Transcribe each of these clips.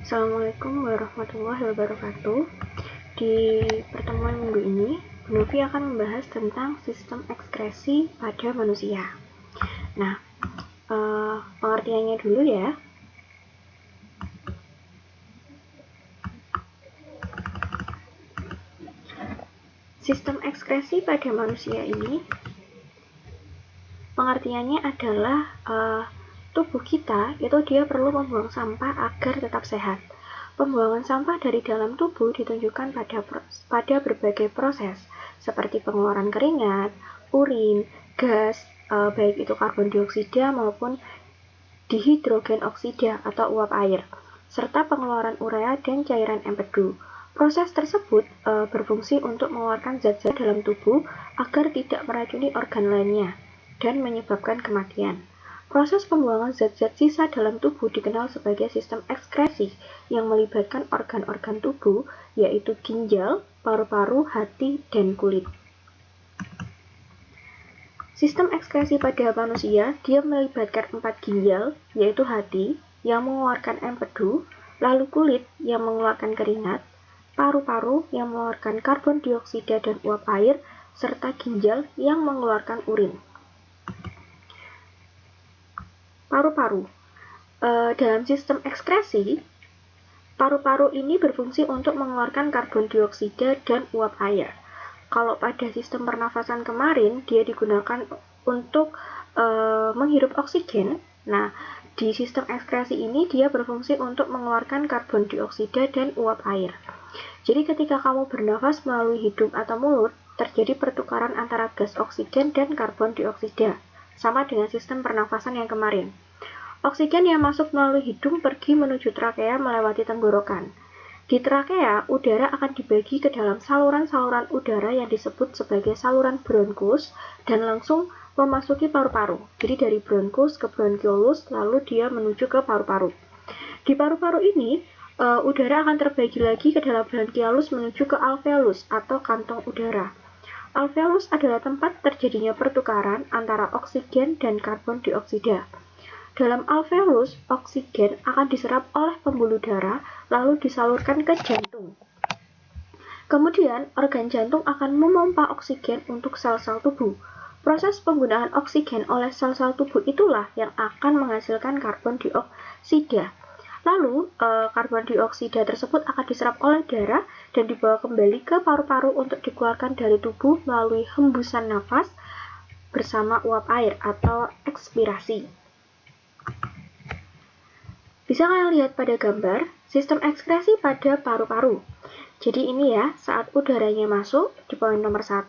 Assalamualaikum warahmatullahi wabarakatuh. Di pertemuan minggu ini, Bu Novi akan membahas tentang sistem ekskresi pada manusia. Nah, pengertiannya dulu ya. Sistem ekskresi pada manusia ini, pengertiannya adalah tubuh kita itu dia perlu membuang sampah agar tetap sehat. Pembuangan sampah dari dalam tubuh ditunjukkan pada berbagai proses, seperti pengeluaran keringat, urin, gas, baik itu karbon dioksida maupun dihidrogen oksida atau uap air, serta pengeluaran urea dan cairan empedu. Proses tersebut berfungsi untuk mengeluarkan zat-zat dalam tubuh agar tidak meracuni organ lainnya dan menyebabkan kematian. Proses pembuangan zat-zat sisa dalam tubuh dikenal sebagai sistem ekskresi yang melibatkan organ-organ tubuh, yaitu ginjal, paru-paru, hati, dan kulit. Sistem ekskresi pada manusia, dia melibatkan 4 ginjal, yaitu hati, yang mengeluarkan empedu, lalu kulit yang mengeluarkan keringat, paru-paru yang mengeluarkan karbon dioksida dan uap air, serta ginjal yang mengeluarkan urin. Paru-paru. Dalam sistem ekskresi, paru-paru ini berfungsi untuk mengeluarkan karbon dioksida dan uap air. Kalau pada sistem pernafasan kemarin, dia digunakan untuk menghirup oksigen. Nah, di sistem ekskresi ini dia berfungsi untuk mengeluarkan karbon dioksida dan uap air. Jadi ketika kamu bernafas melalui hidung atau mulut, terjadi pertukaran antara gas oksigen dan karbon dioksida, sama dengan sistem pernafasan yang kemarin. Oksigen yang masuk melalui hidung pergi menuju trakea melewati tenggorokan. Di trakea, udara akan dibagi ke dalam saluran-saluran udara yang disebut sebagai saluran bronkus dan langsung memasuki paru-paru. Jadi dari bronkus ke bronkiolus, lalu dia menuju ke paru-paru. Di paru-paru ini, udara akan terbagi lagi ke dalam bronkiolus menuju ke alveolus atau kantong udara. Alveolus adalah tempat terjadinya pertukaran antara oksigen dan karbon dioksida. Dalam alveolus, oksigen akan diserap oleh pembuluh darah lalu disalurkan ke jantung. Kemudian, organ jantung akan memompa oksigen untuk sel-sel tubuh. Proses penggunaan oksigen oleh sel-sel tubuh itulah yang akan menghasilkan karbon dioksida. Lalu, karbon dioksida tersebut akan diserap oleh darah dan dibawa kembali ke paru-paru untuk dikeluarkan dari tubuh melalui hembusan nafas bersama uap air atau ekspirasi. Bisa kalian lihat pada gambar sistem ekskresi pada paru-paru. Jadi ini ya, saat udaranya masuk di poin nomor 1,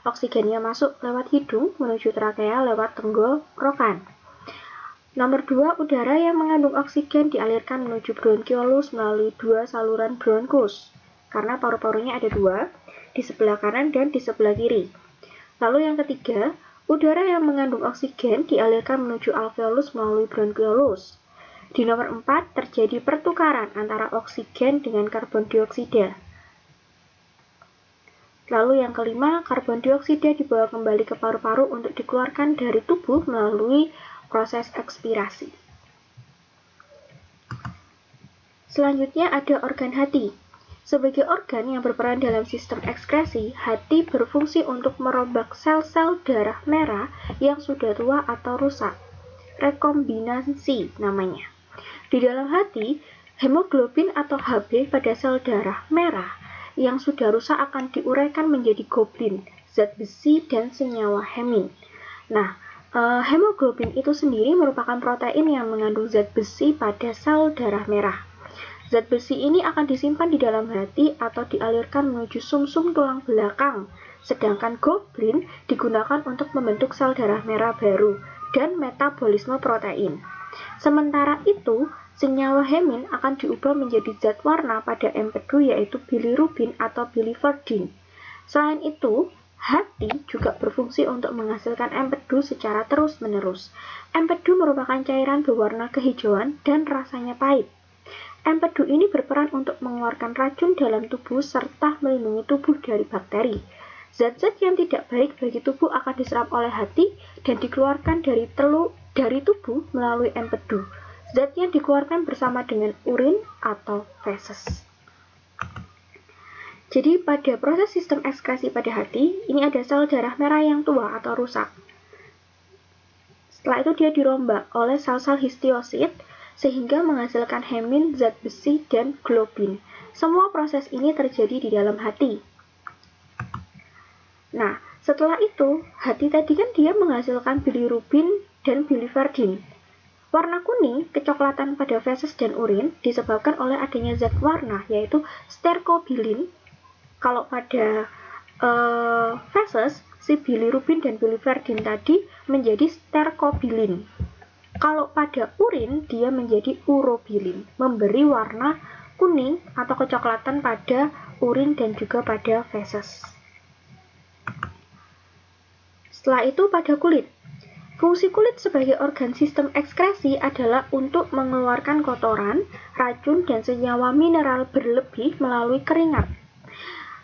oksigennya masuk lewat hidung menuju trakea lewat tenggorokan. Nomor 2, udara yang mengandung oksigen dialirkan menuju bronkiolus melalui 2 saluran bronkus. Karena paru-parunya ada 2, di sebelah kanan dan di sebelah kiri. Lalu yang ketiga, udara yang mengandung oksigen dialirkan menuju alveolus melalui bronkiolus. Di nomor 4, terjadi pertukaran antara oksigen dengan karbon dioksida. Lalu yang kelima, karbon dioksida dibawa kembali ke paru-paru untuk dikeluarkan dari tubuh melalui proses ekspirasi. Selanjutnya ada organ hati. Sebagai organ yang berperan dalam sistem ekskresi, hati berfungsi untuk merombak sel-sel darah merah yang sudah tua atau rusak. Rekombinasi namanya. Di dalam hati, hemoglobin atau Hb pada sel darah merah yang sudah rusak akan diuraikan menjadi globulin, zat besi, dan senyawa hemin. Nah, hemoglobin itu sendiri merupakan protein yang mengandung zat besi pada sel darah merah. Zat besi ini akan disimpan di dalam hati atau dialirkan menuju sumsum tulang belakang, sedangkan globulin digunakan untuk membentuk sel darah merah baru dan metabolisme protein. Sementara itu, senyawa hemin akan diubah menjadi zat warna pada empedu yaitu bilirubin atau biliverdin. Selain itu, hati juga berfungsi untuk menghasilkan empedu secara terus-menerus. Empedu merupakan cairan berwarna kehijauan dan rasanya pahit. Empedu ini berperan untuk mengeluarkan racun dalam tubuh serta melindungi tubuh dari bakteri. Zat-zat yang tidak baik bagi tubuh akan diserap oleh hati dan dikeluarkan dari tubuh melalui empedu. zat yang dikeluarkan bersama dengan urin atau feses. Jadi pada proses sistem ekskresi pada hati, ini ada sel darah merah yang tua atau rusak. Setelah itu dia dirombak oleh sel-sel histiosit sehingga menghasilkan hemin, zat besi, dan globin. Semua proses ini terjadi di dalam hati. Nah, setelah itu, hati tadi kan dia menghasilkan bilirubin dan biliverdin. Warna kuning, kecoklatan pada feses dan urin disebabkan oleh adanya zat warna, yaitu sterkobilin. Kalau pada feses, si bilirubin dan biliverdin tadi menjadi sterkobilin. Kalau pada urin, dia menjadi urobilin, memberi warna kuning atau kecoklatan pada urin dan juga pada feses. Setelah itu pada kulit. Fungsi kulit sebagai organ sistem ekskresi adalah untuk mengeluarkan kotoran, racun, dan senyawa mineral berlebih melalui keringat,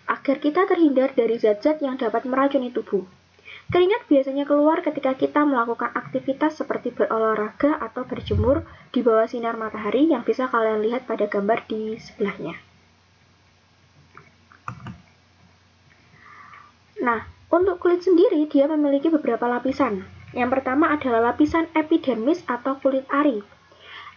agar kita terhindar dari zat-zat yang dapat meracuni tubuh. Keringat biasanya keluar ketika kita melakukan aktivitas seperti berolahraga atau berjemur di bawah sinar matahari yang bisa kalian lihat pada gambar di sebelahnya. Nah, untuk kulit sendiri dia memiliki beberapa lapisan. Yang pertama adalah lapisan epidermis atau kulit ari.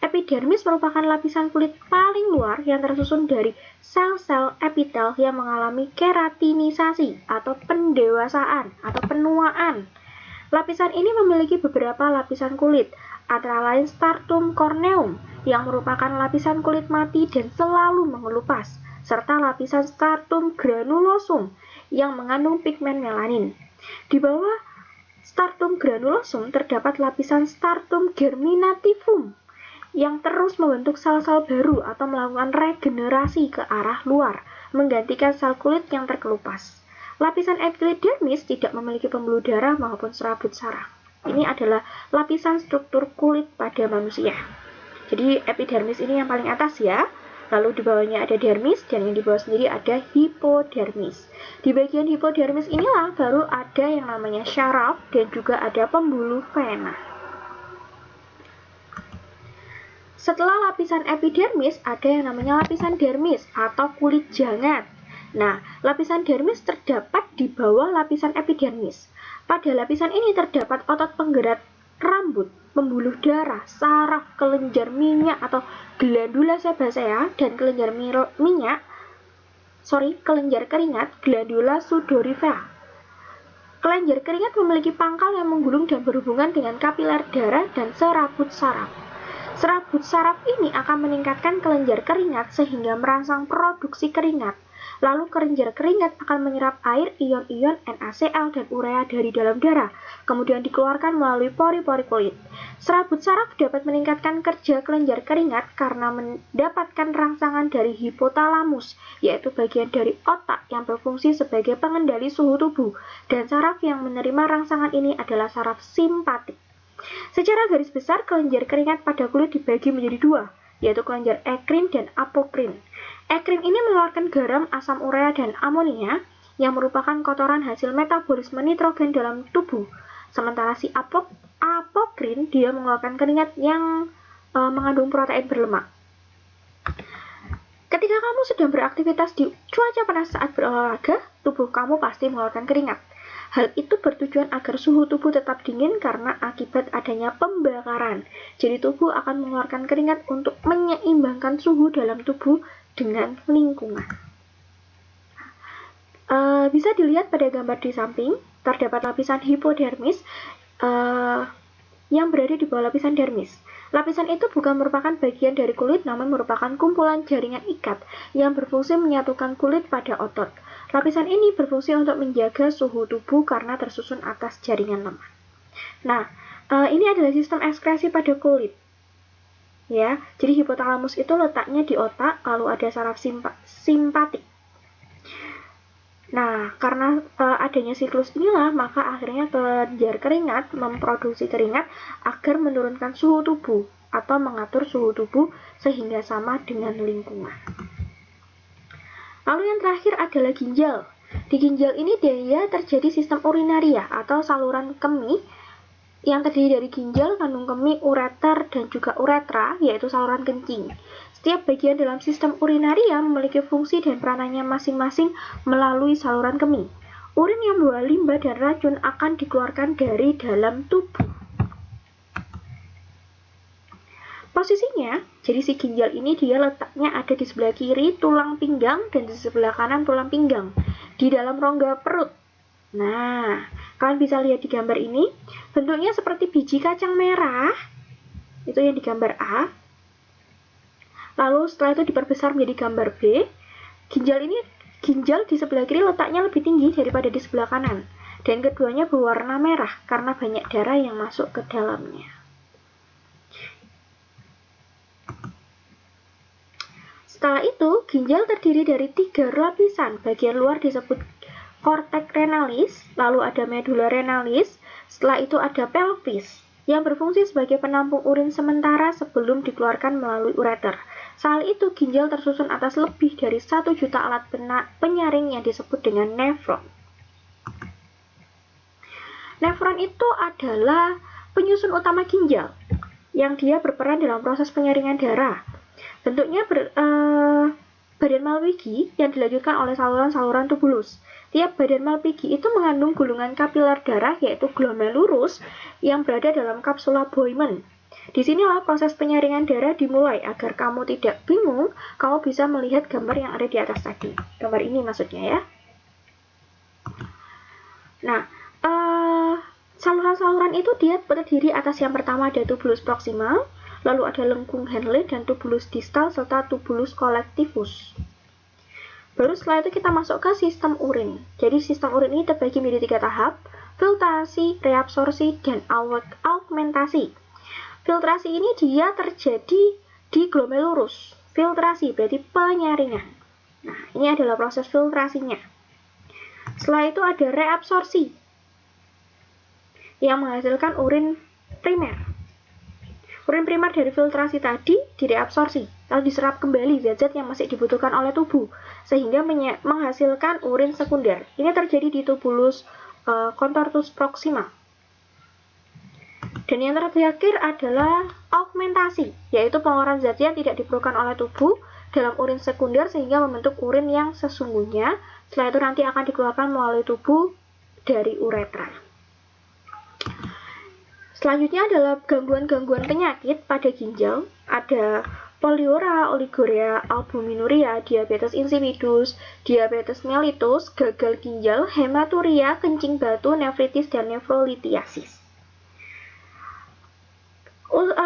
Epidermis merupakan lapisan kulit paling luar yang tersusun dari sel-sel epitel yang mengalami keratinisasi atau pendewasaan atau penuaan. Lapisan ini memiliki beberapa lapisan kulit, antara lain stratum corneum yang merupakan lapisan kulit mati dan selalu mengelupas, serta lapisan stratum granulosum yang mengandung pigmen melanin. Di bawah stratum granulosum terdapat lapisan stratum germinativum yang terus membentuk sel-sel baru atau melakukan regenerasi ke arah luar, menggantikan sel kulit yang terkelupas. Lapisan epidermis tidak memiliki pembuluh darah maupun serabut saraf. Ini adalah lapisan struktur kulit pada manusia. Jadi epidermis ini yang paling atas ya, lalu di bawahnya ada dermis, dan yang di bawah sendiri ada hipodermis. Di bagian hipodermis inilah baru ada yang namanya syaraf dan juga ada pembuluh vena. Setelah lapisan epidermis, ada yang namanya lapisan dermis atau kulit jangat. Nah, lapisan dermis terdapat di bawah lapisan epidermis. Pada lapisan ini terdapat otot penggerak rambut, pembuluh darah, saraf, kelenjar minyak atau glandula sebasea, dan kelenjar keringat, glandula sudorifera. Kelenjar keringat memiliki pangkal yang menggulung dan berhubungan dengan kapiler darah dan serabut saraf. Serabut saraf ini akan meningkatkan kelenjar keringat sehingga merangsang produksi keringat. Lalu kelenjar keringat akan menyerap air, ion-ion NaCl dan urea dari dalam darah, kemudian dikeluarkan melalui pori-pori kulit. Serabut saraf dapat meningkatkan kerja kelenjar keringat karena mendapatkan rangsangan dari hipotalamus, yaitu bagian dari otak yang berfungsi sebagai pengendali suhu tubuh, dan saraf yang menerima rangsangan ini adalah saraf simpatik. Secara garis besar, kelenjar keringat pada kulit dibagi menjadi dua, yaitu kelenjar ekrin dan apokrin. Ekrin ini mengeluarkan garam, asam urea, dan amonia yang merupakan kotoran hasil metabolisme nitrogen dalam tubuh. Sementara si apokrin dia mengeluarkan keringat yang mengandung protein berlemak. Ketika kamu sedang beraktivitas di cuaca panas saat berolahraga, tubuh kamu pasti mengeluarkan keringat. Hal itu bertujuan agar suhu tubuh tetap dingin karena akibat adanya pembakaran. Jadi tubuh akan mengeluarkan keringat untuk menyeimbangkan suhu dalam tubuh dengan lingkungan. Bisa dilihat pada gambar di samping, terdapat lapisan hipodermis yang berada di bawah lapisan dermis. Lapisan itu bukan merupakan bagian dari kulit, namun merupakan kumpulan jaringan ikat yang berfungsi menyatukan kulit pada otot. Lapisan ini berfungsi untuk menjaga suhu tubuh karena tersusun atas jaringan lemak. Nah, ini adalah sistem ekskresi pada kulit. Ya, jadi hipotalamus itu letaknya di otak, lalu ada saraf simpatik. Nah, karena adanya siklus inilah, maka akhirnya kelenjar keringat memproduksi keringat agar menurunkan suhu tubuh atau mengatur suhu tubuh sehingga sama dengan lingkungan. Lalu yang terakhir adalah ginjal. Di ginjal ini dia terjadi sistem urinaria atau saluran kemih yang terdiri dari ginjal, kandung kemih, ureter, dan juga uretra, yaitu saluran kencing. Setiap bagian dalam sistem urinaria memiliki fungsi dan peranannya masing-masing melalui saluran kemih. Urin yang membawa limbah dan racun akan dikeluarkan dari dalam tubuh. Posisinya, jadi si ginjal ini dia letaknya ada di sebelah kiri tulang pinggang dan di sebelah kanan tulang pinggang, di dalam rongga perut. Nah, kalian bisa lihat di gambar ini, bentuknya seperti biji kacang merah, itu yang di gambar A. Lalu setelah itu diperbesar menjadi gambar B. Ginjal di sebelah kiri letaknya lebih tinggi daripada di sebelah kanan, dan keduanya berwarna merah karena banyak darah yang masuk ke dalamnya. Setelah itu, ginjal terdiri dari 3 lapisan. Bagian luar disebut cortex renalis, lalu ada medulla renalis, setelah itu ada pelvis, yang berfungsi sebagai penampung urin sementara sebelum dikeluarkan melalui ureter. Saat itu, ginjal tersusun atas lebih dari 1 juta alat penyaring yang disebut dengan nefron. Nefron itu adalah penyusun utama ginjal, yang dia berperan dalam proses penyaringan darah. Bentuknya badan Malpighi yang dilanjutkan oleh saluran-saluran tubulus. Tiap badan Malpighi itu mengandung gulungan kapiler darah yaitu glomerulus yang berada dalam kapsula Bowman. Disinilah proses penyaringan darah dimulai. Agar kamu tidak bingung, kamu bisa melihat gambar yang ada di atas tadi. Gambar ini maksudnya ya. Nah, saluran-saluran itu dia terdiri atas yang pertama ada tubulus proximal, lalu ada lengkung Henle dan tubulus distal serta tubulus collectivus. Baru setelah itu kita masuk ke sistem urin. Jadi sistem urin ini terbagi menjadi 3 tahap: filtrasi, reabsorpsi, dan augmentasi. Filtrasi ini dia terjadi di glomerulus. Filtrasi berarti penyaringan. Nah, ini adalah proses filtrasinya. Setelah itu ada reabsorpsi yang menghasilkan urin primer. Urin primer dari filtrasi tadi direabsorpsi, lalu diserap kembali zat-zat yang masih dibutuhkan oleh tubuh, sehingga menghasilkan urin sekunder. Ini terjadi di tubulus contortus proximal. Dan yang terakhir adalah augmentasi, yaitu pengeluaran zat yang tidak diperlukan oleh tubuh dalam urin sekunder sehingga membentuk urin yang sesungguhnya. Setelah itu nanti akan dikeluarkan melalui tubuh dari uretra. Selanjutnya adalah gangguan-gangguan penyakit pada ginjal. Ada poliura, oliguria, albuminuria, diabetes insipidus, diabetes mellitus, gagal ginjal, hematuria, kencing batu, nefritis, dan nefrolithiasis.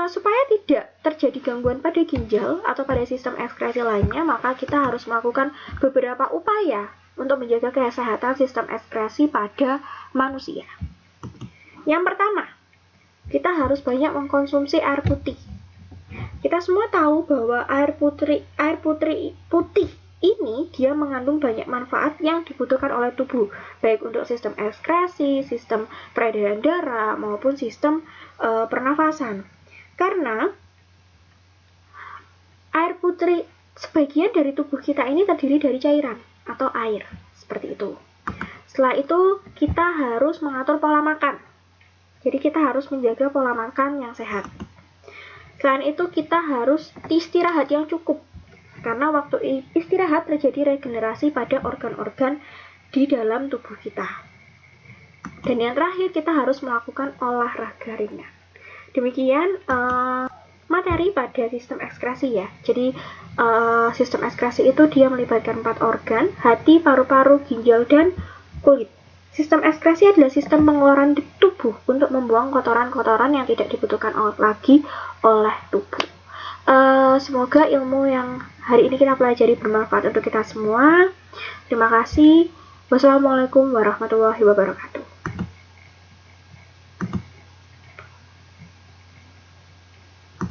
Supaya tidak terjadi gangguan pada ginjal atau pada sistem ekskresi lainnya, maka kita harus melakukan beberapa upaya untuk menjaga kesehatan sistem ekskresi pada manusia. Yang pertama, kita harus banyak mengkonsumsi air putih. Kita semua tahu bahwa air putih ini dia mengandung banyak manfaat yang dibutuhkan oleh tubuh, baik untuk sistem ekskresi, sistem peredaran darah, maupun sistem pernafasan. Karena air putih, sebagian dari tubuh kita ini terdiri dari cairan atau air, seperti itu. Setelah itu, kita harus mengatur pola makan. Jadi kita harus menjaga pola makan yang sehat. Selain itu kita harus istirahat yang cukup. Karena waktu istirahat terjadi regenerasi pada organ-organ di dalam tubuh kita. Dan yang terakhir kita harus melakukan olahraga ringan. Demikian materi pada sistem ekskresi ya. Jadi sistem ekskresi itu dia melibatkan 4 organ: hati, paru-paru, ginjal, dan kulit. Sistem ekskresi adalah sistem pengeluaran di tubuh untuk membuang kotoran-kotoran yang tidak dibutuhkan lagi oleh tubuh. Semoga ilmu yang hari ini kita pelajari bermanfaat untuk kita semua. Terima kasih. Wassalamualaikum warahmatullahi wabarakatuh.